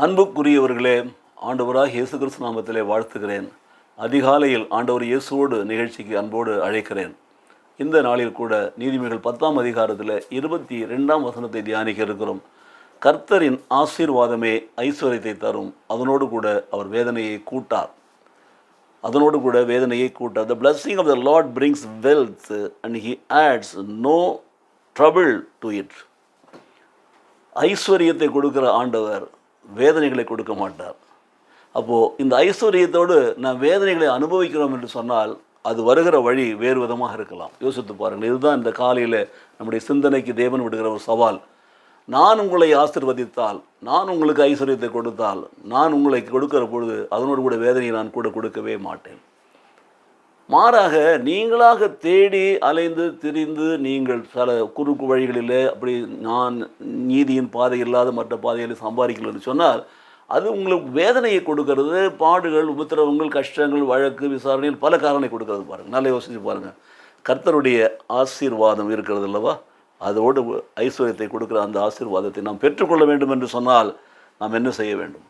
அன்புக்குரியவர்களே, ஆண்டவராக இயேசு கிறிஸ்து நாமத்திலே வாழ்த்துகிறேன். அதிகாலையில் ஆண்டவர் இயேசுவோடு நிகழ்ச்சிக்கு அன்போடு அழைக்கிறேன். இந்த நாளில் கூட நீதிமொழிகள் 10ஆம் அதிகாரத்தில் 22ஆம் வசனத்தை தியானிக்க இருக்கிறோம். கர்த்தரின் ஆசீர்வாதமே ஐஸ்வர்யத்தை தரும், அதனோடு கூட அவர் வேதனையை கூட்டார். The blessing of the Lord brings wealth and he adds no trouble to it. ஐஸ்வர்யத்தை கொடுக்கிற ஆண்டவர் வேதனைகளை கொடுக்க மாட்டார். அப்போது இந்த ஐஸ்வர்யத்தோடு நான் வேதனைகளை அனுபவிக்கிறோம் என்று சொன்னால் அது வருகிற வழி வேறு விதமாக இருக்கலாம். யோசித்து பாருங்கள். இதுதான் இந்த காலையில் நம்முடைய சிந்தனைக்கு தேவன் விடுகிற ஒரு சவால். நான் உங்களை ஆசீர்வதித்தால், நான் உங்களுக்கு ஐஸ்வர்யத்தை கொடுத்தால், நான் உங்களை கொடுக்கிற பொழுது அதனோடு கூட வேதனையை நான் கூட கொடுக்கவே மாட்டேன். மாறாக நீங்களாக தேடி அலைந்து திரிந்து நீங்கள் சில குறுக்கு வழிகளில் அப்படி நான் நீதியின் பாதை இல்லாத மற்ற பாதைகளில் சம்பாதிக்கலன்னு சொன்னால் அது உங்களுக்கு வேதனையை கொடுக்கறது. பாடுகள், உபத்திரவங்கள், கஷ்டங்கள், வழக்கு, விசாரணைகள் பல காரணம் கொடுக்கறது. பாருங்கள், நல்லா யோசித்து பாருங்கள். கர்த்தருடைய ஆசீர்வாதம் இருக்கிறது அல்லவா, அதோடு ஐஸ்வர்யத்தை கொடுக்குற அந்த ஆசீர்வாதத்தை நாம் பெற்றுக்கொள்ள வேண்டும் என்று சொன்னால் நாம் என்ன செய்ய வேண்டும்?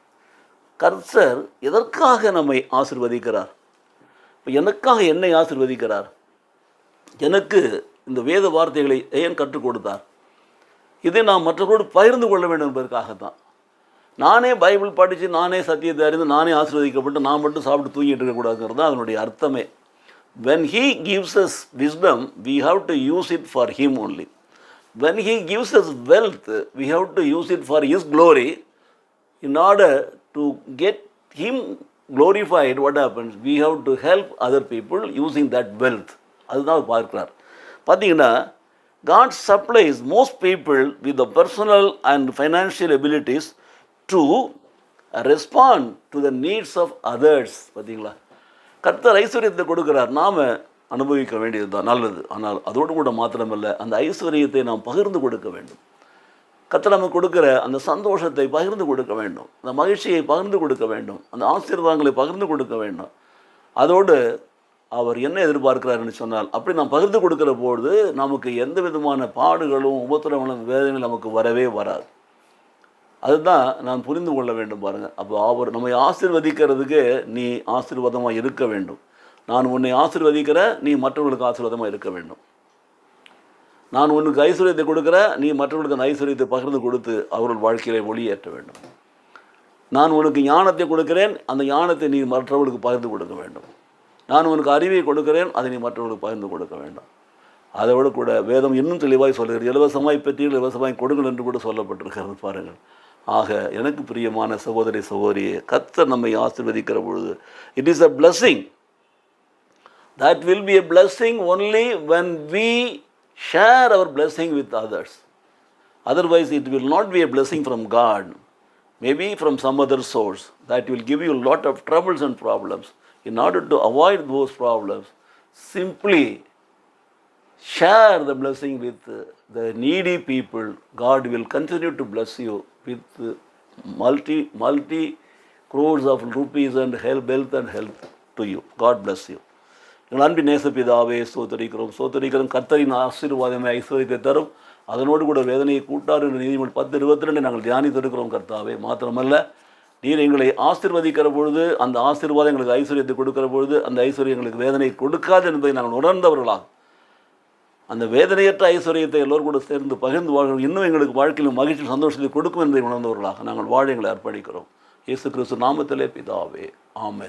கர்த்தர் எதற்காக நம்மை ஆசீர்வதிக்கிறார்? எனக்காக என்னை ஆசீர்வதிக்கிறார். எனக்கு இந்த வேத வார்த்தைகளை ஏன் கற்றுக் கொடுத்தார்? இதை நான் மற்றவர்களோடு பகிர்ந்து கொள்ள வேண்டும் என்பதற்காகத்தான். நானே பைபிள் படித்து, நானே சத்தியத்தை அறிந்து, நானே ஆசீர்வதிக்கப்பட்டு நான் மட்டும் சாப்பிட்டு தூங்கிட்டு இருக்கக்கூடாதுங்கிறது தான் அதனுடைய அர்த்தமே. When he gives us wisdom, we have to use it for him only. When he gives us wealth, we have to use it for his glory. In order to get him glorified, what happens? We have to help other people using that wealth. அதுதான் பார்க்கிறார். பார்த்தீங்கன்னா, God supplies most people with the personal and financial abilities to respond to the needs of others. பார்த்தீங்களா, கர்த்தர் ஐஸ்வர்யத்தை கொடுக்கிறார், நாம் அனுபவிக்க வேண்டியது தான் நல்லது. ஆனால் அதோடு கூட மாத்திரமல்ல, அந்த ஐஸ்வர்யத்தை நாம் பகிர்ந்து கொடுக்க வேண்டும். கர்த்தர் நமக்கு கொடுக்குற அந்த சந்தோஷத்தை பகிர்ந்து கொடுக்க வேண்டும், அந்த மகிழ்ச்சியை பகிர்ந்து கொடுக்க வேண்டும், அந்த ஆசீர்வாதங்களை பகிர்ந்து கொடுக்க வேண்டும். அதோடு அவர் என்ன எதிர்பார்க்கிறாருன்னு சொன்னால், அப்படி நாம் பகிர்ந்து கொடுக்குற பொழுது நமக்கு எந்த விதமான பாடுகளும் உபத்திரங்களும் வேதனைகளும் நமக்கு வரவே வராது. அதுதான் நான் புரிந்து கொள்ள வேண்டும். பாருங்கள், அப்போ அவர் நம்மை ஆசீர்வதிக்கிறதுக்கு நீ ஆசீர்வாதமாக இருக்க வேண்டும். நான் உன்னை ஆசீர்வதிக்கிறேன், நீ மற்றவர்களுக்கு ஆசீர்வாதமாக இருக்க வேண்டும். நான் உனக்கு ஐஸ்வர்யத்தை கொடுக்குறேன், நீ மற்றவர்களுக்கு அந்த ஐஸ்வர்யத்தை பகிர்ந்து கொடுத்து அவர்கள் வாழ்க்கையிலே ஒளியேற்ற வேண்டும். நான் உனக்கு ஞானத்தை கொடுக்கிறேன், அந்த ஞானத்தை நீ மற்றவர்களுக்கு பகிர்ந்து கொடுக்க வேண்டும். நான் உனக்கு அறிவை கொடுக்கிறேன், அதை நீ மற்றவர்களுக்கு பகிர்ந்து கொடுக்க வேண்டும். அதோடு கூட வேதம் இன்னும் தெளிவாய் சொல்கிறது, இலவசமாய் பெற்றீர்கள் இலவசமாய் கொடுங்கள் என்று கூட சொல்லப்பட்டிருக்கிறது. பாருங்கள். ஆக எனக்கு பிரியமான சகோதரி சகோதரியே, கர்த்தர் நம்மை ஆசீர்வதிக்கிற பொழுது it is a blessing. That will be a blessing only when we share our blessing with others. Otherwise it will not be a blessing from God, maybe from some other source that will give you a lot of troubles and problems. In order to avoid those problems, simply share the blessing with the needy people. God will continue to bless you with multi crores of rupees and wealth and health to you. God bless you. எங்கள் அன்பின் நேசப்பிதாவே, சோதரிக்கிறோம். கர்த்தரின் ஆசீர்வாதமே ஐஸ்வர்யத்தை தரும், அதனோடு கூட வேதனையை கூட்டார் என்று நீதிமொழி 10:22 நாங்கள் தியானித்திருக்கிறோம். கர்த்தாவே, மாத்திரமல்ல, நீர் எங்களை ஆசீர்வதிக்கிற பொழுது அந்த ஆசீர்வாதம் எங்களுக்கு ஐஸ்வர்யத்தை கொடுக்கிற பொழுது அந்த ஐஸ்வர்யம் எங்களுக்கு வேதனை கொடுக்காது என்பதை நாங்கள் உணர்ந்தவர்களாக அந்த வேதனையற்ற ஐஸ்வர்யத்தை எல்லோரும் கூட சேர்ந்து பகிர்ந்து வாழ்கிறோம். இன்னும் எங்களுக்கு வாழ்க்கையில் மகிழ்ச்சி சந்தோஷத்தை கொடுக்கும் என்பதை உணர்ந்தவர்களாக நாங்கள் வாழ எங்களை அர்ப்பணிக்கிறோம். இயேசு கிறிஸ்து நாமத்திலே பிதாவே, ஆமென்.